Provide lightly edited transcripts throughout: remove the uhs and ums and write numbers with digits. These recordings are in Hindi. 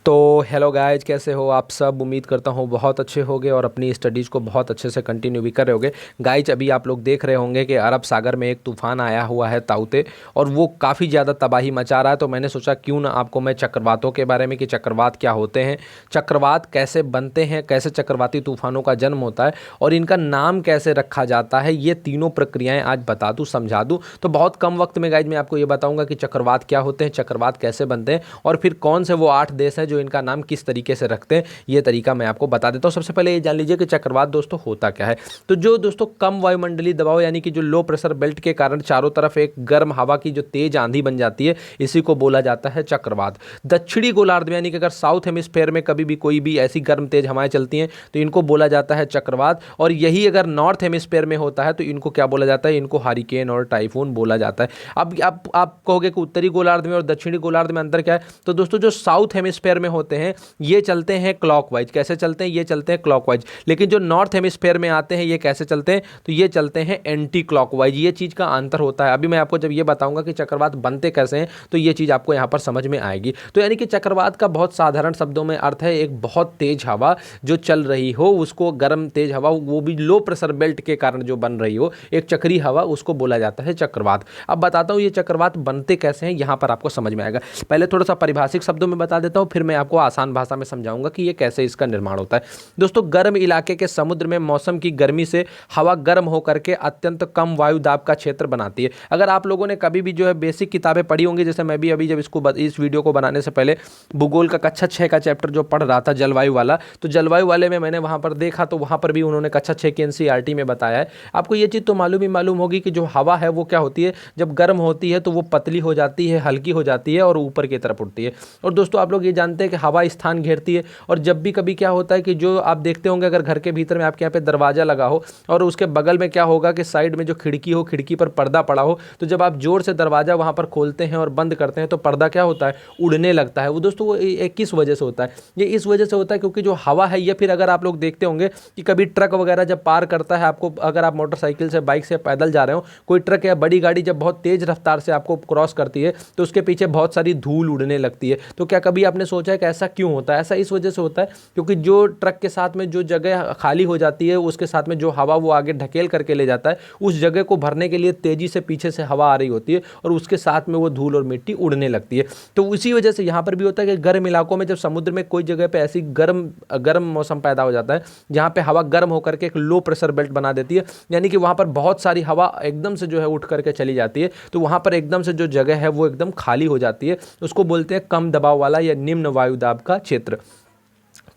तो हेलो गाइज, कैसे हो आप सब। उम्मीद करता हूँ बहुत अच्छे होगे और अपनी स्टडीज़ को बहुत अच्छे से कंटिन्यू भी कर रहे होगे। गाइज अभी आप लोग देख रहे होंगे कि अरब सागर में एक तूफ़ान आया हुआ है ताउते, और वो काफ़ी ज़्यादा तबाही मचा रहा है। तो मैंने सोचा क्यों ना आपको मैं चक्रवातों के बारे में, कि चक्रवात क्या होते हैं, चक्रवात कैसे बनते हैं, कैसे चक्रवाती तूफ़ानों का जन्म होता है और इनका नाम कैसे रखा जाता है, ये तीनों प्रक्रियाएँ आज बता दूँ, समझा दूँ। तो बहुत कम वक्त में गाइज मैं आपको ये बताऊँगा कि चक्रवात क्या होते हैं, चक्रवात कैसे बनते हैं, और फिर कौन से वो 8 देश हैं जो इनका नाम किस तरीके से रखते हैं, ये तरीका मैं आपको बता देता हूँ। सबसे पहले ये जान लीजिए कि चक्रवात दोस्तों होता क्या है। तो जो दोस्तों कम वायुमंडलीय दबाव यानी कि जो लो प्रेशर बेल्ट के कारण चारों तरफ एक गर्म हवा की जो तेज आंधी बन जाती है, इसी को बोला जाता है चक्रवात। दक्षिणी गोलार्ध में यानी कि अगर साउथ हेमिस्फेयर में कभी भी कोई भी ऐसी गर्म तेज हवाएं चलती हैं तो इनको बोला जाता है चक्रवात। और यही अगर नॉर्थ हेमिस्फेयर में होता है तो इनको क्या बोला जाता है, इनको हारिकेन और टाइफून बोला जाता है। अब आप कहोगे कि उत्तरी गोलार्ध में और दक्षिणी गोलार्ध में अंतर क्या है। तो दोस्तों जो साउथ हेमिस्फेयर में होते हैं ये चलते हैं क्लॉकवाइज। कैसे चलते हैं, ये चलते हैं क्लॉकवाइज। लेकिन जो नॉर्थ हेमिस्फेयर में आते हैं ये कैसे चलते हैं, तो ये चलते हैं एंटी क्लॉकवाइज। ये चीज का अंतर होता है। अभी मैं आपको जब ये बताऊंगा कि चक्रवात बनते कैसे हैं तो ये चीज आपको यहां पर समझ में आएगी। तो यानी कि चक्रवात का बहुत साधारण शब्दों में अर्थ है एक बहुत तेज हवा जो चल रही हो, उसको गर्म तेज हवा, वो भी लो प्रेशर बेल्ट के कारण जो बन रही हो, एक चक्री हवा, उसको बोला जाता है चक्रवात। अब बताता हूं ये चक्रवात बनते कैसे हैं, यहां पर आपको समझ में आएगा। पहले थोड़ा सा परिभाषिक शब्दों में बता देता हूं, फिर मैं आपको आसान भाषा में समझाऊंगा कि ये कैसे इसका निर्माण होता है। दोस्तों गर्म इलाके के समुद्र में मौसम की गर्मी से हवा गर्म होकर के अत्यंत कम वायु दाब का क्षेत्र बनाती है। अगर आप लोगों ने कभी भी जो है बेसिक किताबें पढ़ी होंगी, जैसे मैं भी अभी जब इस वीडियो को बनाने से पहले भूगोल का कक्षा 6 का चैप्टर जो पढ़ रहा था जलवायु वाला, तो जलवायु वाले में मैंने वहां पर देखा तो वहां पर भी उन्होंने कक्षा 6 की एनसीईआरटी में बताया है। आपको ये चीज तो मालूम ही मालूम होगी कि जो हवा है वो क्या होती है, जब गर्म होती है तो वो पतली हो जाती है, हल्की हो जाती है और ऊपर की तरफ उठती है। और दोस्तों आप लोग ये जानते हैं कि हवा स्थान घेरती है, और जब भी कभी क्या होता है कि जो आप देखते होंगे अगर घर के भीतर में आपके यहाँ पे दरवाजा लगा हो और उसके बगल में क्या होगा कि साइड में जो खिड़की हो, खिड़की पर पर्दा पड़ा हो, तो जब आप जोर से दरवाजा वहां पर खोलते हैं और बंद करते हैं तो पर्दा क्या होता है, उड़ने लगता है। वो दोस्तों वो किस वजह से होता है, ये इस वजह से होता है क्योंकि जो हवा है, या फिर अगर आप लोग देखते होंगे कि कभी ट्रक वगैरह जब पार करता है आपको, अगर आप मोटरसाइकिल से, बाइक से, पैदल जा रहे हो, कोई ट्रक या बड़ी गाड़ी जब बहुत तेज रफ्तार से आपको क्रॉस करती है तो उसके पीछे बहुत सारी धूल उड़ने लगती है। तो क्या कभी आपने सोचा है कि ऐसा क्यों होता है? ऐसा इस वजह से होता है क्योंकि जो ट्रक के साथ में जो जगह खाली हो जाती है, उसके साथ में जो हवा वो आगे ढकेल करके ले जाता है, उस जगह को भरने के लिए तेजी से पीछे से हवा आ रही होती है और उसके साथ में वो धूल और मिट्टी उड़ने लगती है। तो उसी वजह से यहाँ पर भी होता है कि गर्म इलाकों में जब समुद्र में कोई जगह पे ऐसी गर्म मौसम पैदा हो जाता है जहाँ पे हवा गर्म होकर के एक लो प्रेशर बेल्ट बना देती है, यानी कि वहाँ पर बहुत सारी हवा एकदम से जो है उठ करके चली जाती है, तो वहाँ पर एकदम से जो जगह है वो एकदम खाली हो जाती है। उसको बोलते हैं कम दबाव वाला या निम्न वायु दाब का क्षेत्र।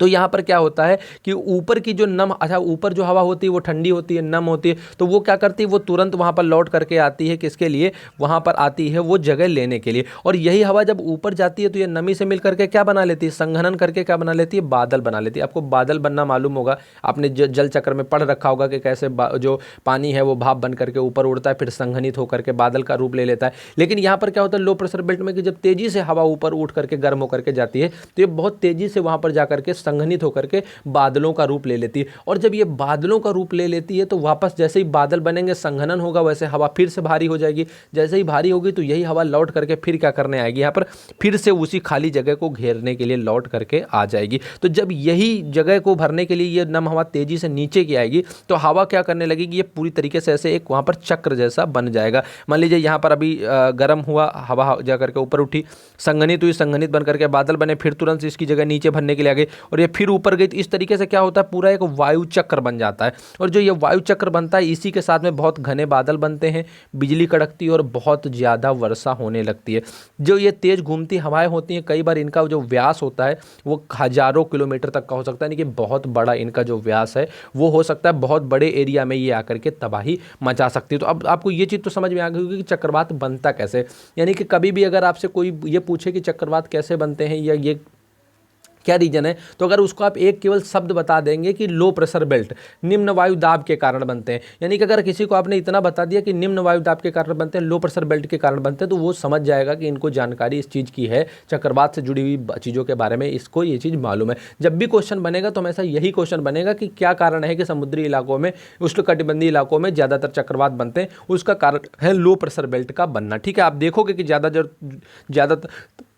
तो यहाँ पर क्या होता है कि ऊपर की जो ऊपर जो हवा होती है वो ठंडी होती है, नम होती है, तो वो क्या करती है, वो तुरंत वहाँ पर लौट करके आती है। किसके लिए? वहाँ पर आती है वो जगह लेने के लिए। और यही हवा जब ऊपर जाती है तो ये नमी से मिल करके क्या बना लेती है, संघनन करके क्या बना लेती है, बादल बना लेती है। आपको बादल बनना मालूम होगा, आपने जल चक्र में पढ़ रखा होगा कि कैसे जो पानी है वो भाप बन करके ऊपर उड़ता है, फिर संघनित होकर के बादल का रूप ले लेता है। लेकिन यहाँ पर क्या होता है, लो प्रेशर बेल्ट में कि जब तेजी से हवा ऊपर उठ करके गर्म होकर के जाती है तो ये बहुत तेजी से वहाँ पर जाकर के संघनित होकर के बादलों का रूप ले लेती है। और जब ये बादलों का रूप ले लेती है तो वापस जैसे ही बादल बनेंगे, संघनन होगा, वैसे हवा फिर से भारी हो जाएगी। जैसे ही भारी होगी तो यही हवा लौट करके फिर क्या करने आएगी, यहाँ पर फिर से उसी खाली जगह को घेरने के लिए लौट करके आ जाएगी। तो जब यही जगह को भरने के लिए ये नम हवा तेजी से नीचे की आएगी तो हवा क्या करने लगेगी, ये पूरी तरीके से ऐसे एक वहां पर चक्र जैसा बन जाएगा। मान लीजिए यहाँ पर अभी गर्म हुआ, हवा जाकर के ऊपर उठी, संघनित हुई, संघनित बन करके बादल बने, फिर तुरंत इसकी जगह नीचे भरने के लिए आ गई और ये फिर ऊपर गई। तो इस तरीके से क्या होता है, पूरा एक वायु चक्र बन जाता है। और जो ये वायु चक्र बनता है, इसी के साथ में बहुत घने बादल बनते हैं, बिजली कड़कती है और बहुत ज्यादा वर्षा होने लगती है। जो ये तेज घूमती हवाएं होती हैं, कई बार इनका जो व्यास होता है वो हजारों किलोमीटर तक का हो सकता है, यानी कि बहुत बड़ा इनका जो व्यास है वो हो सकता है, बहुत बड़े एरिया में ये आकर के तबाही मचा सकती है। तो अब आपको ये चीज तो समझ में आ गई होगी कि चक्रवात बनता कैसे। यानी कि कभी भी अगर आपसे कोई ये पूछे कि चक्रवात कैसे बनते हैं या ये क्या रीजन है, तो अगर उसको आप एक केवल शब्द बता देंगे कि लो प्रेशर बेल्ट, निम्न वायु दाब के कारण बनते हैं, यानी कि अगर किसी को आपने इतना बता दिया कि निम्न वायु दाब के कारण बनते हैं, लो प्रेशर बेल्ट के कारण बनते हैं, तो वो समझ जाएगा कि इनको जानकारी इस चीज़ की है, चक्रवात से जुड़ी हुई चीज़ों के बारे में इसको ये चीज़ मालूम है। जब भी क्वेश्चन बनेगा तो हमेशा यही क्वेश्चन बनेगा कि क्या कारण है कि समुद्री इलाकों में, उष्णकटिबंधीय इलाकों में ज़्यादातर चक्रवात बनते हैं। उसका कारण है लो प्रेशर बेल्ट का बनना। ठीक है, आप देखोगे कि ज़्यादातर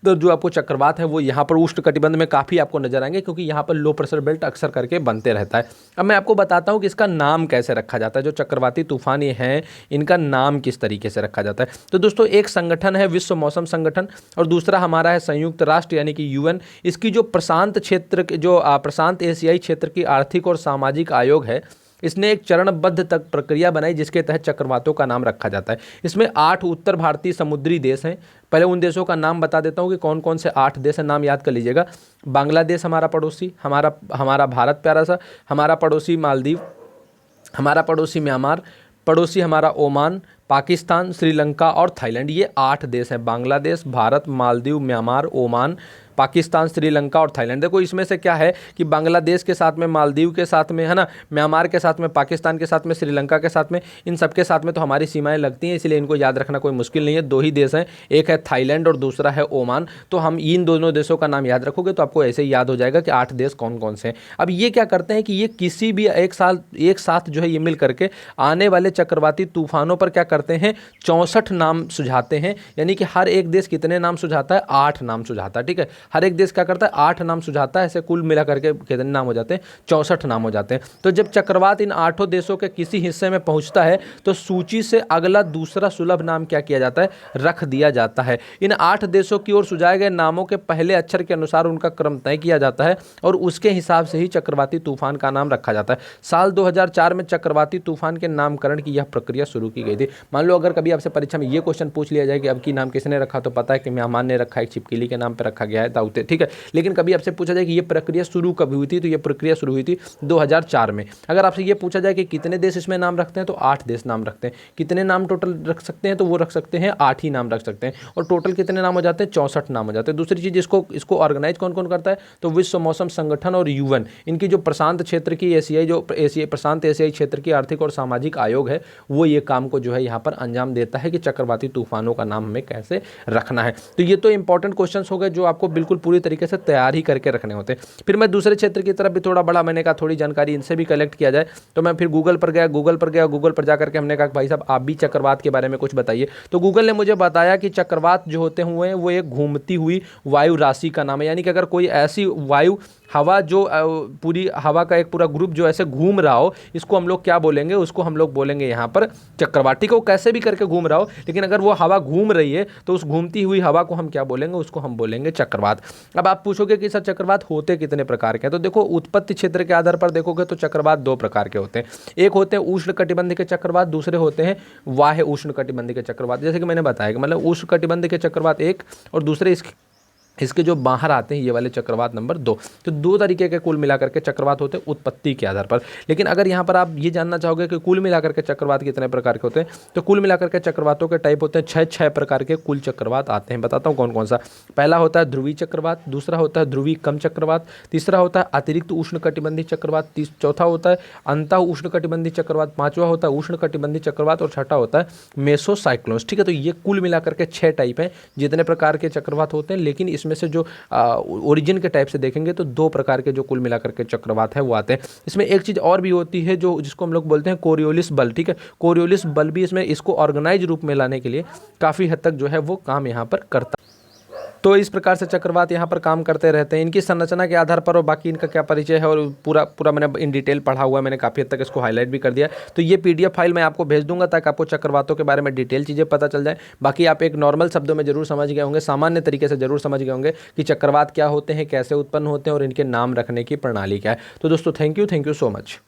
तो जो आपको चक्रवात है वो यहाँ पर उष्ण कटिबंध में काफ़ी आपको नजर आएंगे, क्योंकि यहाँ पर लो प्रेशर बेल्ट अक्सर करके बनते रहता है। अब मैं आपको बताता हूँ कि इसका नाम कैसे रखा जाता है। जो चक्रवाती तूफान ये हैं, इनका नाम किस तरीके से रखा जाता है। तो दोस्तों, एक संगठन है विश्व मौसम संगठन, और दूसरा हमारा है संयुक्त राष्ट्र यानी कि यूएन। इसकी जो प्रशांत क्षेत्र जो प्रशांत एशियाई क्षेत्र की आर्थिक और सामाजिक आयोग है, इसने एक चरणबद्ध तक प्रक्रिया बनाई जिसके तहत चक्रवातों का नाम रखा जाता है। इसमें 8 उत्तर भारतीय समुद्री देश हैं। पहले उन देशों का नाम बता देता हूँ कि कौन कौन से 8 देश हैं, नाम याद कर लीजिएगा। बांग्लादेश हमारा पड़ोसी, हमारा भारत प्यारा सा, हमारा पड़ोसी मालदीव, हमारा पड़ोसी म्यांमार, पड़ोसी हमारा ओमान, पाकिस्तान, श्रीलंका और थाईलैंड। ये 8 देश हैं, बांग्लादेश, भारत, मालदीव, म्यांमार, ओमान, पाकिस्तान, श्रीलंका और थाईलैंड। देखो इसमें से क्या है कि बांग्लादेश के साथ में, मालदीव के साथ में, है ना, म्यांमार के साथ में, पाकिस्तान के साथ में, श्रीलंका के साथ में, इन सब के साथ में तो हमारी सीमाएं लगती हैं, इसलिए इनको याद रखना कोई मुश्किल नहीं है। 2 ही देश हैं, एक है थाईलैंड और दूसरा है ओमान। तो हम इन दोनों देशों का नाम याद रखोगे तो आपको ऐसे ही याद हो जाएगा कि 8 देश कौन कौन से हैं। अब ये क्या करते हैं कि ये किसी भी एक साथ जो है ये मिल करके आने वाले चक्रवाती तूफानों पर क्या करते हैं, 64 नाम सुझाते हैं। यानी कि हर एक देश कितने नाम सुझाता है, 8 नाम सुझाता है। ठीक है, हर एक देश क्या करता है, 8 नाम सुझाता है। ऐसे कुल मिला करके कितने नाम हो जाते हैं, 64 नाम हो जाते हैं। तो जब चक्रवात इन 8 देशों के किसी हिस्से में पहुंचता है तो सूची से अगला दूसरा सुलभ नाम क्या किया जाता है, रख दिया जाता है। इन 8 देशों की ओर सुझाए गए नामों के पहले अक्षर के अनुसार उनका क्रम तय किया जाता है और उसके हिसाब से ही चक्रवाती तूफान का नाम रखा जाता है। साल 2004 में चक्रवाती तूफान के नामकरण की यह प्रक्रिया शुरू की गई थी। मान लो अगर कभी आपसे परीक्षा में ये क्वेश्चन पूछ लिया जाए कि अब की नाम किसने रखा, तो पता है कि मेहमान ने रखा है, छिपकली के नाम पर रखा गया है, ताउते। ठीक है, लेकिन कभी आपसे पूछा जाए कि ये प्रक्रिया शुरू कब हुई थी, तो ये प्रक्रिया शुरू हुई थी 2004 में। अगर आपसे ये पूछा जाए कि कितने देश इसमें नाम रखते हैं, तो 8 देश नाम रखते हैं। कितने नाम टोटल रख सकते हैं, तो वो रख सकते हैं 8 ही नाम रख सकते हैं। और टोटल कितने नाम हो जाते हैं, 64 नाम हो जाते हैं। दूसरी चीज़, इसको ऑर्गेनाइज कौन कौन करता है, तो विश्व मौसम संगठन और यूएन। इनकी जो प्रशांत क्षेत्र की प्रशांत एशियाई क्षेत्र की आर्थिक और सामाजिक आयोग है, वो ये काम को जो है यहाँ पर अंजाम देता है कि चक्रवाती तूफानों का नाम हमें कैसे रखना है। तो ये तो इंपॉर्टेंट क्वेश्चंस हो गए जो आपको बिल्कुल पूरी तरीके से तैयार ही करके रखने होते हैं। फिर मैं दूसरे क्षेत्र की तरफ भी थोड़ा बड़ा, मैंने कहा थोड़ी जानकारी इनसे भी कलेक्ट किया जाए, तो मैं फिर गूगल पर गया। गूगल पर जाकर के हमने कहा भाई साहब आप भी चक्रवात के बारे में कुछ बताइए। तो गूगल ने मुझे बताया कि चक्रवात जो होते हुए हैं वो एक घूमती हुई वायु राशि का नाम है। यानी कि अगर कोई ऐसी वायु हवा जो पूरी हवा का एक पूरा ग्रुप जो ऐसे घूम रहा हो, इसको हम लोग क्या बोलेंगे, उसको हम लोग बोलेंगे यहाँ पर चक्रवात। ठीक है, वो कैसे भी करके घूम रहा हो, लेकिन अगर वो हवा घूम रही है तो उस घूमती हुई हवा को हम क्या बोलेंगे, उसको हम बोलेंगे चक्रवात। अब आप पूछोगे कि सर चक्रवात होते कितने प्रकार के हैं, तो देखो उत्पत्ति क्षेत्र के आधार पर देखोगे तो चक्रवात 2 प्रकार के होते हैं। एक होते हैं उष्ण कटिबंध के चक्रवात, दूसरे होते हैं वाह्य उष्ण कटिबंध के चक्रवात। जैसे कि मैंने बताया कि मतलब उष्ण कटिबंध के चक्रवात 1 और दूसरे इसके जो बाहर आते हैं ये वाले चक्रवात नंबर 2। तो 2 तरीके के कुल मिलाकर के चक्रवात होते हैं उत्पत्ति के आधार पर। लेकिन अगर यहाँ पर आप ये जानना चाहोगे कि कुल मिलाकर के चक्रवात कितने प्रकार के होते हैं, तो कुल मिलाकर के चक्रवातों के टाइप होते हैं 6 प्रकार के कुल चक्रवात आते हैं। बताता हूँ कौन कौन सा। पहला होता है ध्रुवीय चक्रवात, दूसरा होता है ध्रुवीय कम चक्रवात, तीसरा होता है अतिरिक्त उष्ण कटिबंधीय चक्रवात, चौथा होता है अंतः उष्ण कटिबंधीय चक्रवात, पांचवा होता है उष्ण कटिबंधीय चक्रवात और छठा होता है मेसोसाइक्लोन्स। ठीक है, तो ये कुल मिलाकर के 6 टाइप हैं जितने प्रकार के चक्रवात होते हैं। लेकिन इसमें से जो ओरिजिन के टाइप से देखेंगे तो 2 प्रकार के जो कुल मिलाकर के चक्रवात है वो आते हैं। इसमें एक चीज़ और भी होती है जो जिसको हम लोग बोलते हैं कोरियोलिस बल। ठीक है, कोरियोलिस बल भी इसमें इसको ऑर्गेनाइज रूप में लाने के लिए काफ़ी हद तक जो है वो काम यहाँ पर करता है। तो इस प्रकार से चक्रवात यहाँ पर काम करते रहते हैं। इनकी संरचना के आधार पर और बाकी इनका क्या परिचय है और पूरा मैंने इन डिटेल पढ़ा हुआ है, मैंने काफ़ी हद तक इसको हाईलाइट भी कर दिया। तो ये PDF फाइल मैं आपको भेज दूंगा ताकि आपको चक्रवातों के बारे में डिटेल चीज़ें पता चल जाए। बाकी आप एक नॉर्मल शब्दों में जरूर समझ गए होंगे, सामान्य तरीके से जरूर समझ गए होंगे कि चक्रवात क्या होते हैं, कैसे उत्पन्न होते हैं और इनके नाम रखने की प्रणाली क्या है। तो दोस्तों थैंक यू सो मच।